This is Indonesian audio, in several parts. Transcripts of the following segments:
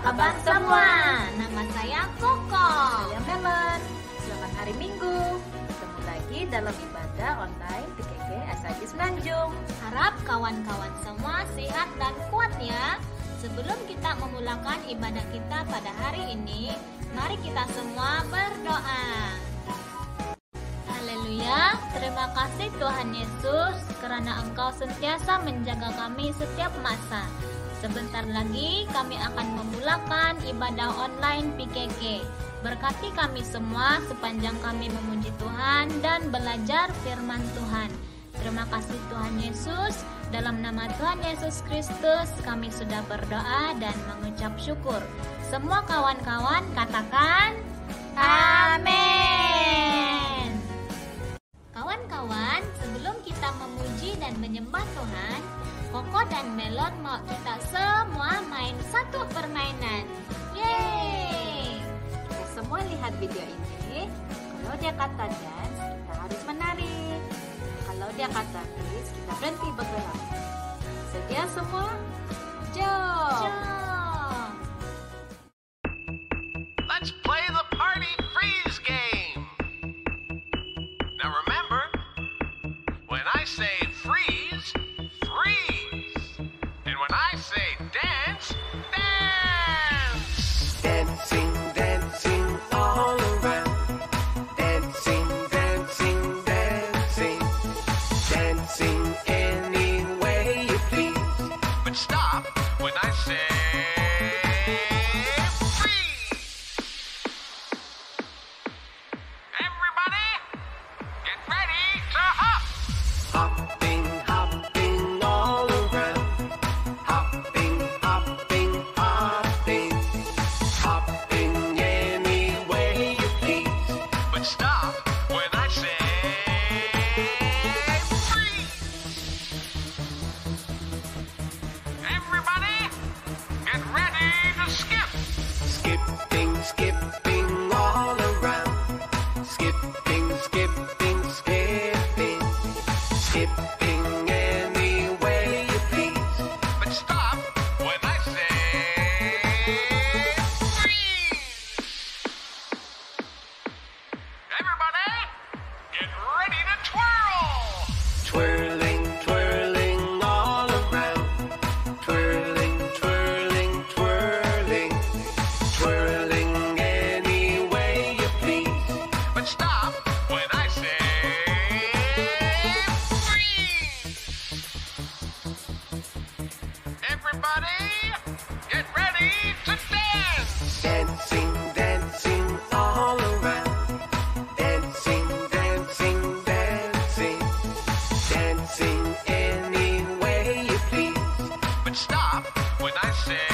kabar semua? Nama saya Koko. Saya Melon. Selamat hari Minggu. Ketemu lagi dalam ibadah online PKK SAG Semenanjung. Harap kawan-kawan semua sehat dan kuat ya. Sebelum kita memulakan ibadah kita pada hari ini, mari kita semua berdoa. Haleluya, terima kasih Tuhan Yesus karena Engkau sentiasa menjaga kami setiap masa. Sebentar lagi kami akan memulakan ibadah online PKK. Berkati kami semua sepanjang kami memuji Tuhan dan belajar firman Tuhan. Terima kasih Tuhan Yesus. Dalam nama Tuhan Yesus Kristus kami sudah berdoa dan mengucap syukur. Semua kawan-kawan katakan amin. Kawan-kawan, sebelum kita memuji dan menyembah Tuhan, Koko dan Melon mau kita semua main satu permainan. Yeay! Kita semua lihat video ini. Kalau dia kata dance, kita harus menari. Kalau dia kata please, kita berhenti bergerak. Sedia semua? Jom! Let's play the party freeze game. Now remember, when I say freeze, freeze. And when I say dance, dance. Dancing, dancing all around. Dancing, dancing, dancing. Dancing any way you please. But stop when I say freeze. Everybody, get ready to hop. Hopping, hopping all around. Hopping, hopping, hopping. Hopping any way you please. But stop when I say freeze. Everybody, get ready to skip. Skipping, skipping all around. Skipping, skipping, skipping. Skipping any way you please. But stop when I say freeze. Everybody, get ready to twirl. Twirling, twirling all around. Twirling, twirling, twirling. Twirling any way you please. But stop when I say freeze. Everybody, get ready to dance. Dancing, dancing all around. Dancing, dancing, dancing. Dancing any way you please. But stop when I say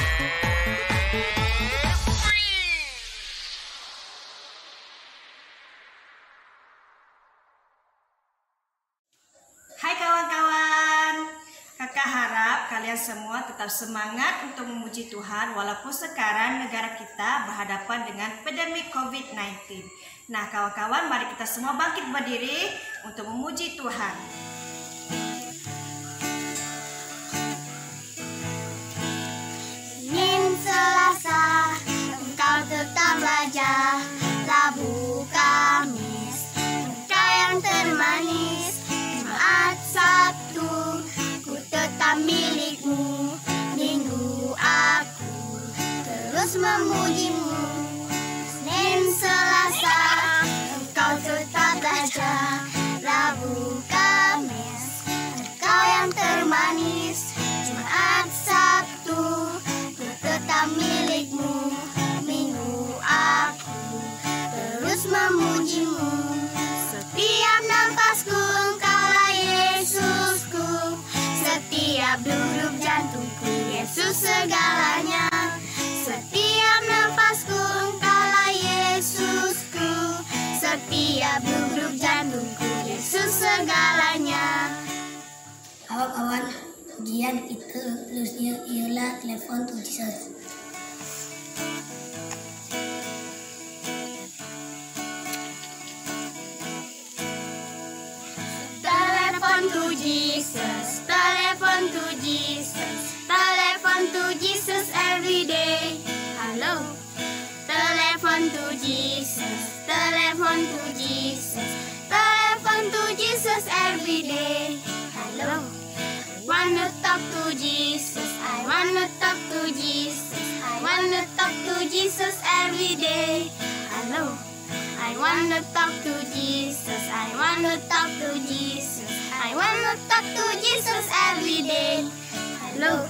freeze. Hai kawan-kawan, kakak harap kalian semua tetap semangat untuk memuji Tuhan walaupun sekarang negara kita berhadapan dengan pandemi COVID-19. Nah kawan-kawan, mari kita semua bangkit berdiri untuk memuji Tuhan. Senin Selasa engkau tetap belajar, Rabu Kamis engkau yang termanis, Jumat Sabtu ku tetap milikmu, Minggu aku terus memujimu. Senin Selasa engkau tetap belajar, Rabu Kamis engkau yang termanis, Jumat Sabtu ku tetap milikmu, Minggu aku terus memujimu. Setiap napasku engkaulah Yesusku, setiap degup jantungku Yesus segalanya. Setiap napasku engkaulah Yesusku, setiap degup jantungku Yesus segalanya. Kawan-kawan, ujian kita terusnya ialah telepon to Jesus. Telepon to Jesus, telepon to Jesus, telepon to Jesus every day. Jesus. Telephone to Jesus every day. Hello. Wanna talk to Jesus. I wanna talk to Jesus. I wanna talk to Jesus every day. Hello. I wanna talk to Jesus. I wanna talk to Jesus. I wanna talk to Jesus every day. Hello.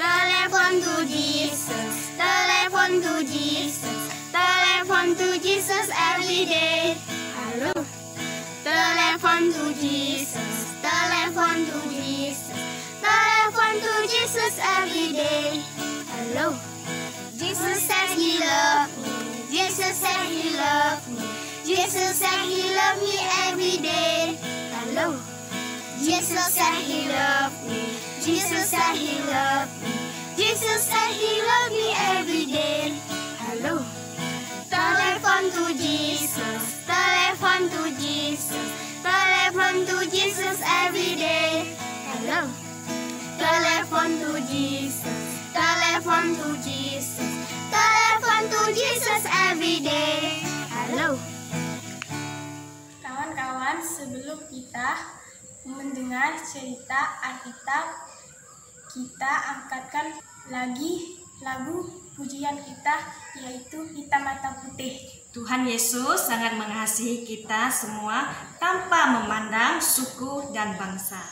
Telephone to Jesus. Telephone to Jesus. Telephone to Jesus every day. Hello. Telephone to Jesus. Telephone to Jesus. Telephone to Jesus every day. Hello. Jesus said he loved me. Jesus said he loved me. Jesus said he loved me every day. Hello. Jesus said he loved me. Jesus said he loved me. Jesus said he loved me every day. Hello. Telephone to Jesus. Telephone to Jesus. Telephone to Jesus every day. Hello. Telephone to Jesus. Telephone to Jesus. Telephone to Jesus every day. Hello. Kawan-kawan, sebelum kita mendengar cerita Alkitab, kita angkatkan lagi lagu pujian kita, yaitu Hitam Mata Putih. Tuhan Yesus sangat mengasihi kita semua tanpa memandang suku dan bangsa.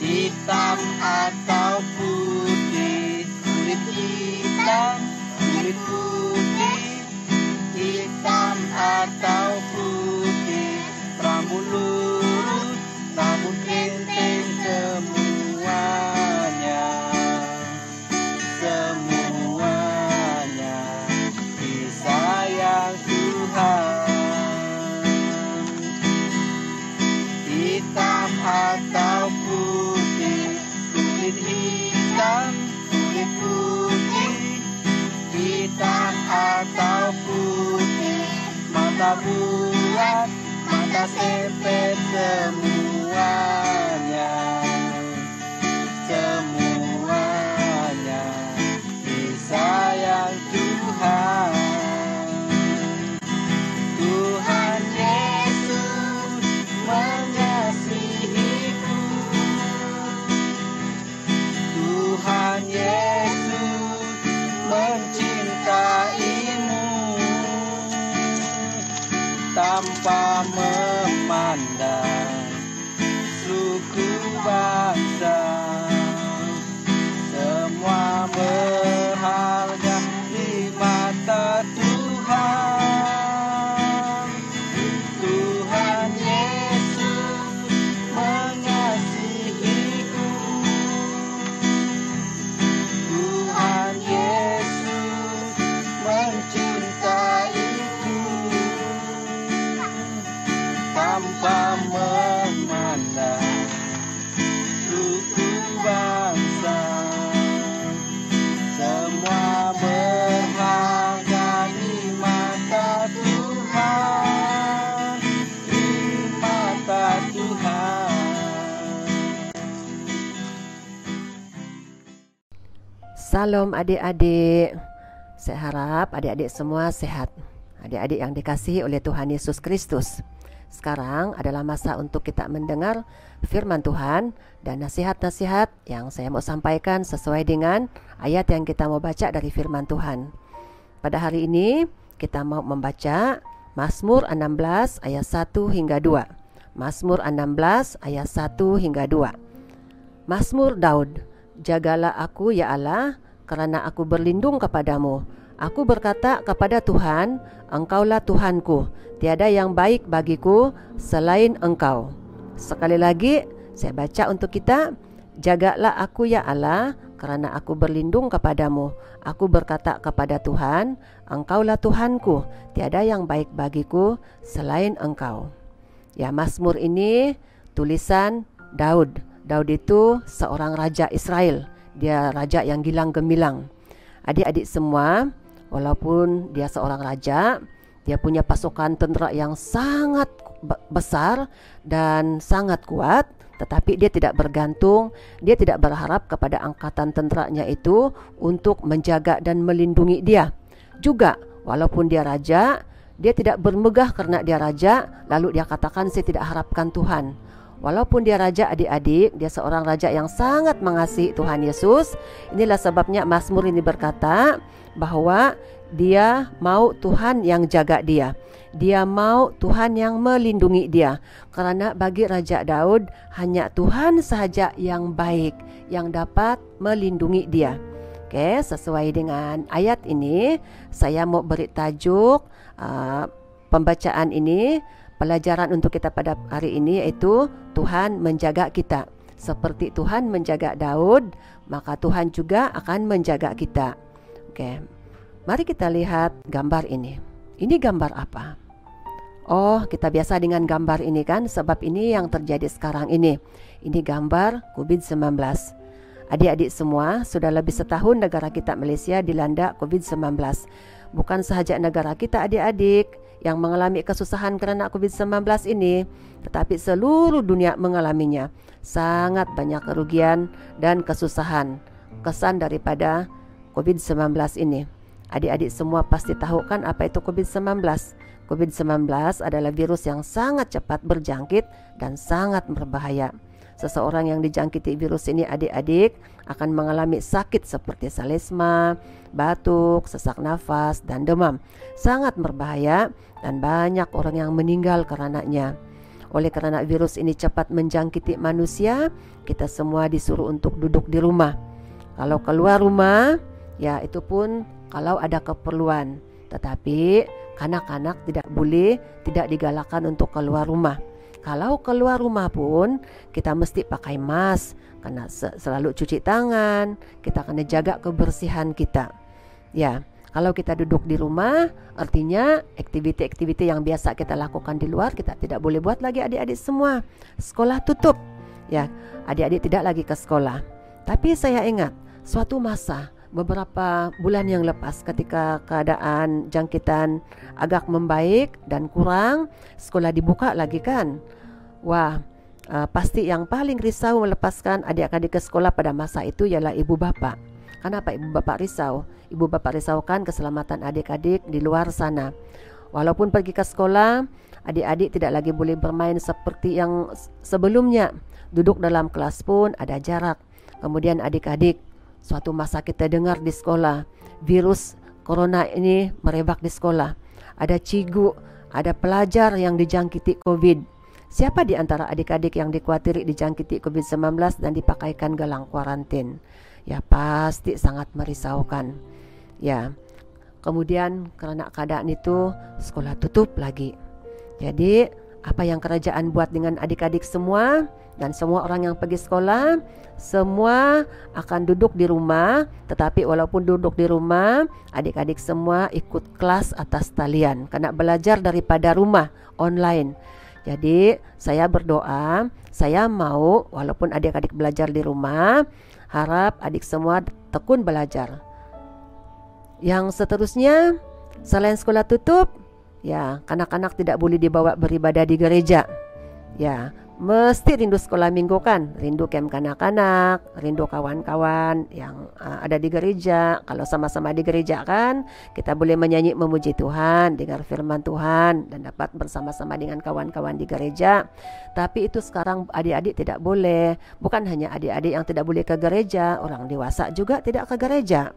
Hitam atau putih, kulit hitam, kulit putih. Hitam atau putih, rambut lurus, rambut keriting, semuanya, semuanya disayang Tuhan. Hitam atau putih, kulit hitam, kulit putih. Hitam atau putih, mata bulat, mata sepet, semuanya, semuanya disayang Tuhan. Tuhan Yesus mengasihiku. Tuhan Yesus mencintaimu tanpa memandang suku bangsa. Semua berharga di mata Tuhan. Tuhan Yesus mengasihiku. Tuhan Yesus mencintaiku tanpa memandang suku bangsa. Semua berharga di mata Tuhan, di mata Tuhan. Salam adik-adik. Saya harap adik-adik semua sehat. Adik-adik yang dikasihi oleh Tuhan Yesus Kristus. Sekarang adalah masa untuk kita mendengar firman Tuhan dan nasihat-nasihat yang saya mau sampaikan sesuai dengan ayat yang kita mau baca dari firman Tuhan. Pada hari ini kita mau membaca Mazmur 16 ayat 1 hingga 2. Mazmur 16 ayat 1 hingga 2. Mazmur Daud. Jagalah aku ya Allah, karena aku berlindung kepadamu. Aku berkata kepada Tuhan, Engkaulah Tuhanku, tiada yang baik bagiku selain Engkau. Sekali lagi saya baca untuk kita. Jagalah aku ya Allah, karena aku berlindung kepadamu. Aku berkata kepada Tuhan, Engkaulah Tuhanku, tiada yang baik bagiku selain Engkau. Ya, Mazmur ini tulisan Daud. Daud itu seorang raja Israel. Dia raja yang gilang gemilang. Adik-adik semua, walaupun dia seorang raja, Dia punya pasukan tentara yang sangat besar dan sangat kuat, tetapi dia tidak bergantung, dia tidak berharap kepada angkatan tenteranya itu untuk menjaga dan melindungi dia. Juga walaupun dia raja, dia tidak bermegah karena dia raja lalu dia katakan saya tidak harapkan Tuhan. Walaupun dia raja, adik-adik, dia seorang raja yang sangat mengasihi Tuhan Yesus. Inilah sebabnya Mazmur ini berkata bahwa dia mau Tuhan yang jaga dia. Dia mau Tuhan yang melindungi dia. Karena bagi Raja Daud hanya Tuhan sahaja yang baik yang dapat melindungi dia. Oke, sesuai dengan ayat ini saya mau beri tajuk pembacaan ini. Pelajaran untuk kita pada hari ini yaitu Tuhan menjaga kita. Seperti Tuhan menjaga Daud, maka Tuhan juga akan menjaga kita. Oke, mari kita lihat gambar ini. Ini gambar apa? Oh, kita biasa dengan gambar ini kan, sebab ini yang terjadi sekarang ini. Ini gambar COVID-19. Adik-adik semua, sudah lebih setahun negara kita Malaysia dilanda COVID-19. Bukan sahaja negara kita adik-adik yang mengalami kesusahan karena COVID-19 ini, tetapi seluruh dunia mengalaminya. Sangat banyak kerugian dan kesusahan kesan daripada COVID-19 ini. Adik-adik semua pasti tahu kan apa itu COVID-19. COVID-19 adalah virus yang sangat cepat berjangkit dan sangat berbahaya. Seseorang yang dijangkiti virus ini adik-adik akan mengalami sakit seperti selesma, batuk, sesak nafas, dan demam. Sangat berbahaya dan banyak orang yang meninggal karenanya. Oleh karena virus ini cepat menjangkiti manusia, kita semua disuruh untuk duduk di rumah. Kalau keluar rumah, ya itu pun kalau ada keperluan. Tetapi kanak-kanak tidak digalakkan untuk keluar rumah. Kalau keluar rumah pun kita mesti pakai mask, karena selalu cuci tangan, kita kena jaga kebersihan kita. Ya, kalau kita duduk di rumah, artinya aktiviti-aktiviti yang biasa kita lakukan di luar kita tidak boleh buat lagi adik-adik semua. Sekolah tutup. Ya, adik-adik tidak lagi ke sekolah. Tapi saya ingat suatu masa beberapa bulan yang lepas ketika keadaan jangkitan agak membaik dan kurang, sekolah dibuka lagi kan. Wah, pasti yang paling risau melepaskan adik-adik ke sekolah pada masa itu ialah ibu bapak. Kenapa ibu bapak risau? Ibu bapak risaukan keselamatan adik-adik di luar sana. Walaupun pergi ke sekolah, adik-adik tidak lagi boleh bermain seperti yang sebelumnya. Duduk dalam kelas pun ada jarak. Kemudian adik-adik, suatu masa kita dengar di sekolah virus corona ini merebak di sekolah. Ada cikgu, ada pelajar yang dijangkiti COVID. Siapa di antara adik-adik yang dikhawatir dijangkiti COVID-19 dan dipakaikan gelang kuarantin? Ya pasti sangat merisaukan. Ya, kemudian karena keadaan itu sekolah tutup lagi. Jadi apa yang kerajaan buat dengan adik-adik semua dan semua orang yang pergi sekolah, semua akan duduk di rumah. Tetapi walaupun duduk di rumah, adik-adik semua ikut kelas atas talian, karena belajar daripada rumah online. Jadi saya berdoa, saya mau walaupun adik-adik belajar di rumah, harap adik semua tekun belajar. Yang seterusnya, selain sekolah tutup, ya kanak-kanak tidak boleh dibawa beribadah di gereja. Ya, mesti rindu sekolah minggu kan, rindu camp kanak-kanak, rindu kawan-kawan yang ada di gereja. Kalau sama-sama di gereja kan, kita boleh menyanyi memuji Tuhan, dengar firman Tuhan, dan dapat bersama-sama dengan kawan-kawan di gereja. Tapi itu sekarang adik-adik tidak boleh. Bukan hanya adik-adik yang tidak boleh ke gereja, orang dewasa juga tidak ke gereja.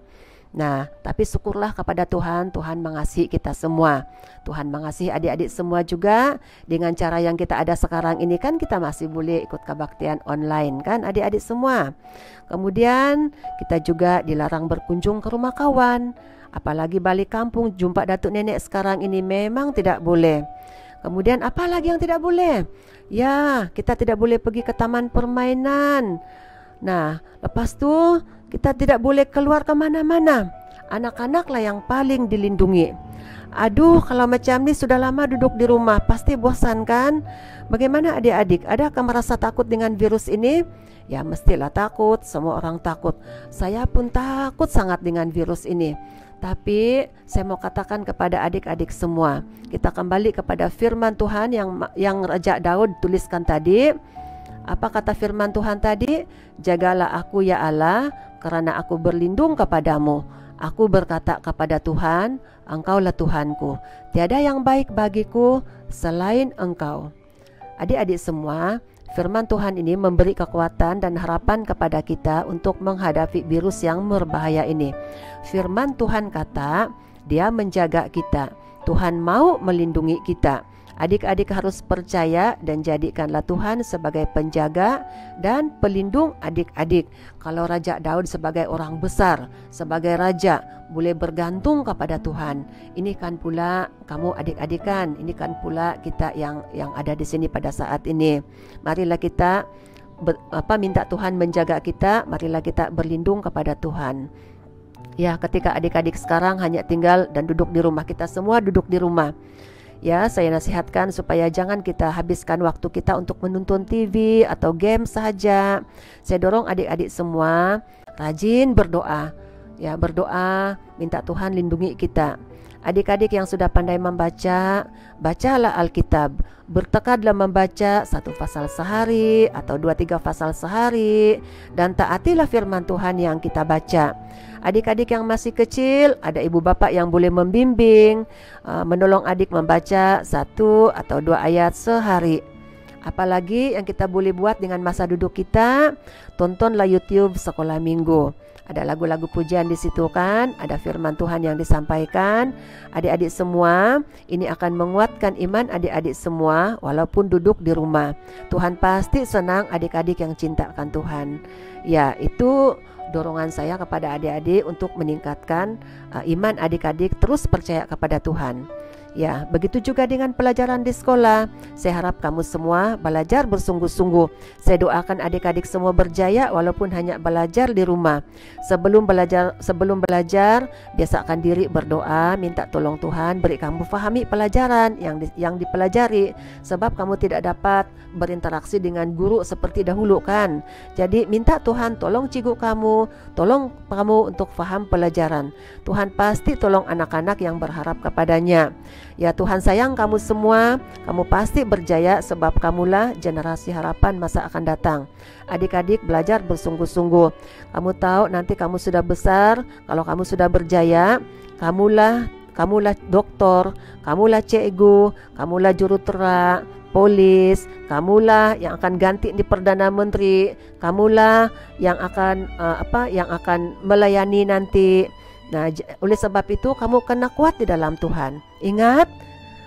Nah, tapi syukurlah kepada Tuhan, Tuhan mengasihi kita semua. Tuhan mengasihi adik-adik semua juga. Dengan cara yang kita ada sekarang ini kan kita masih boleh ikut kebaktian online kan adik-adik semua. Kemudian kita juga dilarang berkunjung ke rumah kawan. Apalagi balik kampung jumpa datuk nenek sekarang ini memang tidak boleh. Kemudian apa lagi yang tidak boleh? Ya, kita tidak boleh pergi ke taman permainan. Nah, lepas tu kita tidak boleh keluar kemana-mana. Anak-anaklah yang paling dilindungi. Aduh, kalau macam ni sudah lama duduk di rumah, pasti bosan kan? Bagaimana adik-adik? Adakah merasa takut dengan virus ini? Ya mestilah takut, semua orang takut. Saya pun takut sangat dengan virus ini. Tapi saya mau katakan kepada adik-adik semua, kita kembali kepada firman Tuhan yang Raja Daud tuliskan tadi. Apa kata firman Tuhan tadi? Jagalah aku ya Allah, karena aku berlindung kepadamu. Aku berkata kepada Tuhan, Engkaulah Tuhanku. Tiada yang baik bagiku selain Engkau. Adik-adik semua, firman Tuhan ini memberi kekuatan dan harapan kepada kita untuk menghadapi virus yang berbahaya ini. Firman Tuhan kata, Dia menjaga kita. Tuhan mau melindungi kita. Adik-adik harus percaya dan jadikanlah Tuhan sebagai penjaga dan pelindung adik-adik. Kalau Raja Daud sebagai orang besar, sebagai raja, boleh bergantung kepada Tuhan. Ini kan pula kamu adik-adik kan, ini kan pula kita yang ada di sini pada saat ini. Marilah kita minta Tuhan menjaga kita, marilah kita berlindung kepada Tuhan. Ya, ketika adik-adik sekarang hanya tinggal dan duduk di rumah, kita semua duduk di rumah. Ya, saya nasihatkan supaya jangan kita habiskan waktu kita untuk menonton TV atau game saja. Saya dorong adik-adik semua rajin berdoa. Ya, berdoa, minta Tuhan lindungi kita. Adik-adik yang sudah pandai membaca, bacalah Alkitab. Bertekadlah membaca 1 pasal sehari atau 2-3 pasal sehari, dan taatilah firman Tuhan yang kita baca. Adik-adik yang masih kecil, ada ibu bapak yang boleh membimbing, menolong adik membaca 1 atau 2 ayat sehari. Apalagi yang kita boleh buat dengan masa duduk kita, tontonlah YouTube Sekolah Minggu. Ada lagu-lagu pujian di situ kan, ada firman Tuhan yang disampaikan. Adik-adik semua, ini akan menguatkan iman adik-adik semua walaupun duduk di rumah. Tuhan pasti senang adik-adik yang cintakan Tuhan. Ya, itu dorongan saya kepada adik-adik untuk meningkatkan iman adik-adik terus percaya kepada Tuhan. Ya, begitu juga dengan pelajaran di sekolah. Saya harap kamu semua belajar bersungguh-sungguh. Saya doakan adik-adik semua berjaya walaupun hanya belajar di rumah. Sebelum belajar, biasakan diri berdoa, minta tolong Tuhan beri kamu fahami pelajaran yang dipelajari, sebab kamu tidak dapat berinteraksi dengan guru seperti dahulu kan. Jadi minta Tuhan tolong cikgu kamu, tolong kamu untuk faham pelajaran. Tuhan pasti tolong anak-anak yang berharap kepadanya. Ya, Tuhan sayang kamu semua, kamu pasti berjaya sebab kamulah generasi harapan masa akan datang. Adik-adik belajar bersungguh-sungguh. Kamu tahu nanti kamu sudah besar, kalau kamu sudah berjaya, kamulah doktor, kamulah cikgu, kamulah jurutera, polis, kamulah yang akan ganti di Perdana Menteri, kamulah yang akan melayani nanti. Nah, oleh sebab itu kamu kena kuat di dalam Tuhan. Ingat,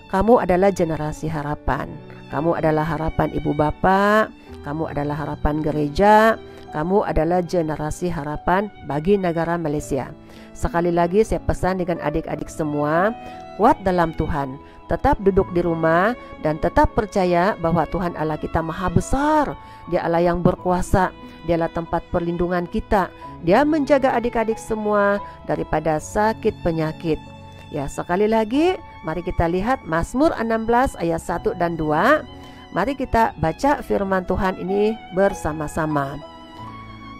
kamu adalah generasi harapan. Kamu adalah harapan ibu bapak, kamu adalah harapan gereja, kamu adalah generasi harapan bagi negara Malaysia. Sekali lagi saya pesan dengan adik-adik semua, kuat dalam Tuhan. Tetap duduk di rumah dan tetap percaya bahwa Tuhan Allah kita maha besar. Dia Allah yang berkuasa. Dialah tempat perlindungan kita. Dia menjaga adik-adik semua daripada sakit penyakit. Ya, sekali lagi mari kita lihat Mazmur 16 ayat 1 dan 2. Mari kita baca firman Tuhan ini bersama-sama.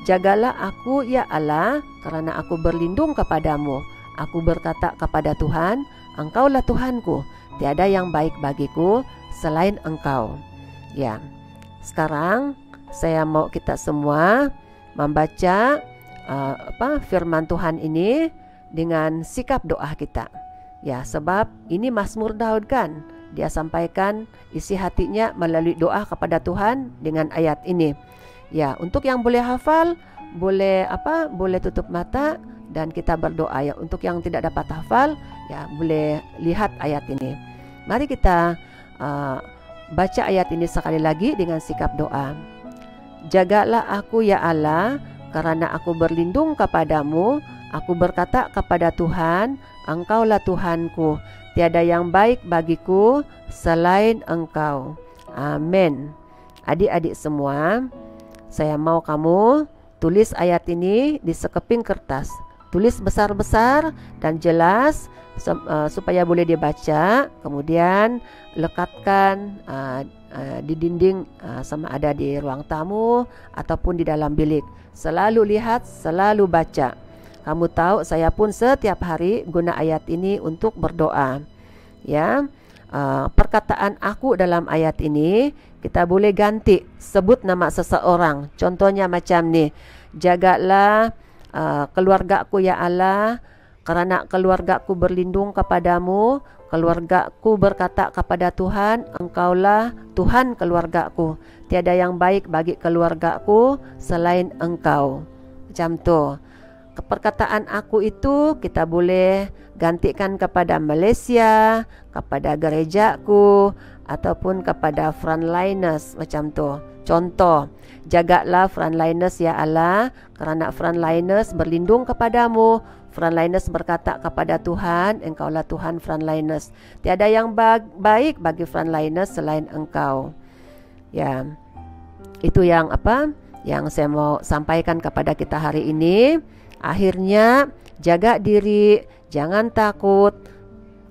Jagalah aku ya Allah, karena aku berlindung kepadamu. Aku berkata kepada Tuhan, Engkaulah Tuhanku. Tiada yang baik bagiku selain Engkau. Ya, sekarang saya mau kita semua membaca firman Tuhan ini dengan sikap doa kita. Ya, sebab ini Mazmur Daud kan, dia sampaikan isi hatinya melalui doa kepada Tuhan dengan ayat ini. Ya, untuk yang boleh hafal, boleh tutup mata dan kita berdoa. Ya, untuk yang tidak dapat hafal, ya boleh lihat ayat ini. Mari kita baca ayat ini sekali lagi dengan sikap doa. Jagalah aku ya Allah, karena aku berlindung kepadamu. Aku berkata kepada Tuhan, Engkaulah Tuhanku. Tiada yang baik bagiku selain Engkau. Amin. Adik-adik semua, saya mau kamu tulis ayat ini di sekeping kertas. Tulis besar-besar dan jelas supaya boleh dibaca. Kemudian lekatkan di dinding, sama ada di ruang tamu ataupun di dalam bilik. Selalu lihat, selalu baca. Kamu tahu saya pun setiap hari guna ayat ini untuk berdoa. Ya, perkataan aku dalam ayat ini kita boleh ganti, sebut nama seseorang. Contohnya macam ni, jagalah keluargaku ya Allah, kerana keluargaku berlindung kepadamu. Keluargaku berkata kepada Tuhan, Engkaulah Tuhan keluargaku. Tiada yang baik bagi keluargaku selain Engkau. Macam tu. Perkataan aku itu kita boleh gantikan kepada Malaysia, kepada gerejaku, ataupun kepada frontliners macam tu. Contoh, jagalah frontliners ya Allah, kerana frontliners berlindung kepadamu. Frontliners berkata kepada Tuhan, Engkaulah Tuhan frontliners. Tiada yang baik bagi frontliners selain Engkau. Ya, itu yang yang saya mau sampaikan kepada kita hari ini. Akhirnya, jaga diri, jangan takut.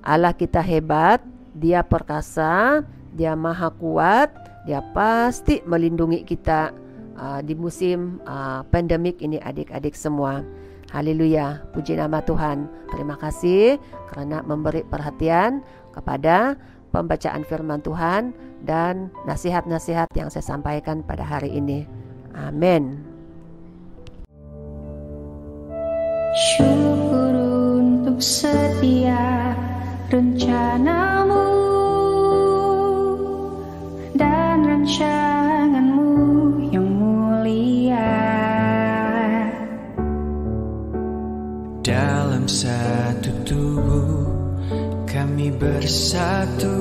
Allah kita hebat, Dia perkasa, Dia maha kuat, Dia pasti melindungi kita di musim pandemik ini adik-adik semua. Haleluya, puji nama Tuhan. Terima kasih kerana memberi perhatian kepada pembacaan firman Tuhan dan nasihat-nasihat yang saya sampaikan pada hari ini. Amin. Syukur untuk setiap rencanamu dan rancanganmu yang mulia. Dalam satu tubuh kami bersatu,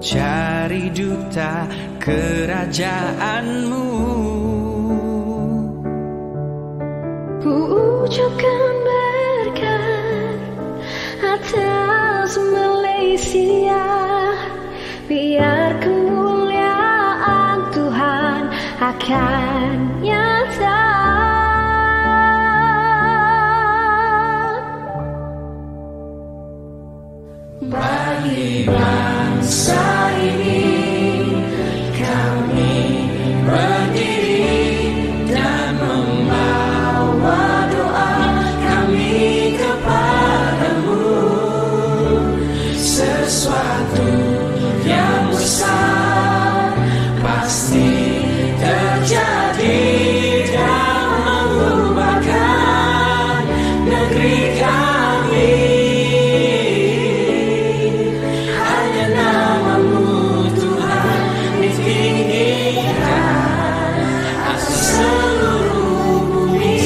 cari duta kerajaanmu. Ku ucapkan berkat atas Malaysia, biar kemuliaan Tuhan akan nyata. Bagi bangsa ini kami berdiri dan membawa doa kami kepadamu. Sesuatu yang besar pasti terjadi dan mengubahkan negeri kami. Hanya namamu Tuhan ditinggikan atas seluruh bumi.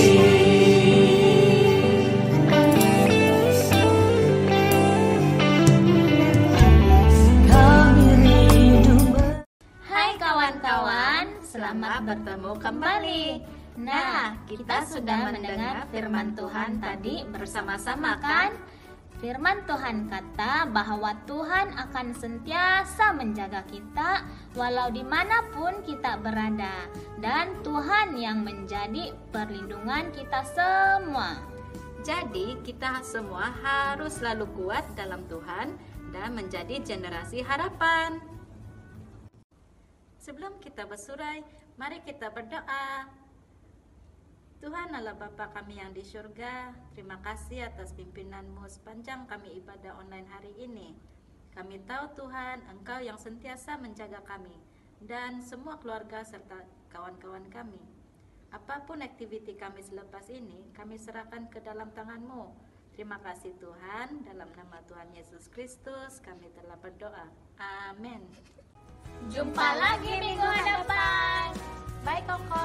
Hai kawan-kawan, selamat bertemu kembali. Nah, kita sudah mendengar firman Tuhan tadi bersama-sama kan? Firman Tuhan kata bahwa Tuhan akan sentiasa menjaga kita walau dimanapun kita berada. Dan Tuhan yang menjadi perlindungan kita semua. Jadi kita semua harus selalu kuat dalam Tuhan dan menjadi generasi harapan. Sebelum kita bersurai, mari kita berdoa. Tuhan Allah Bapa kami yang di surga, terima kasih atas pimpinan-Mu sepanjang kami ibadah online hari ini. Kami tahu Tuhan, Engkau yang sentiasa menjaga kami dan semua keluarga serta kawan-kawan kami. Apapun aktiviti kami selepas ini, kami serahkan ke dalam tangan-Mu. Terima kasih Tuhan, dalam nama Tuhan Yesus Kristus kami telah berdoa. Amin. Jumpa lagi minggu depan. Bye Koko.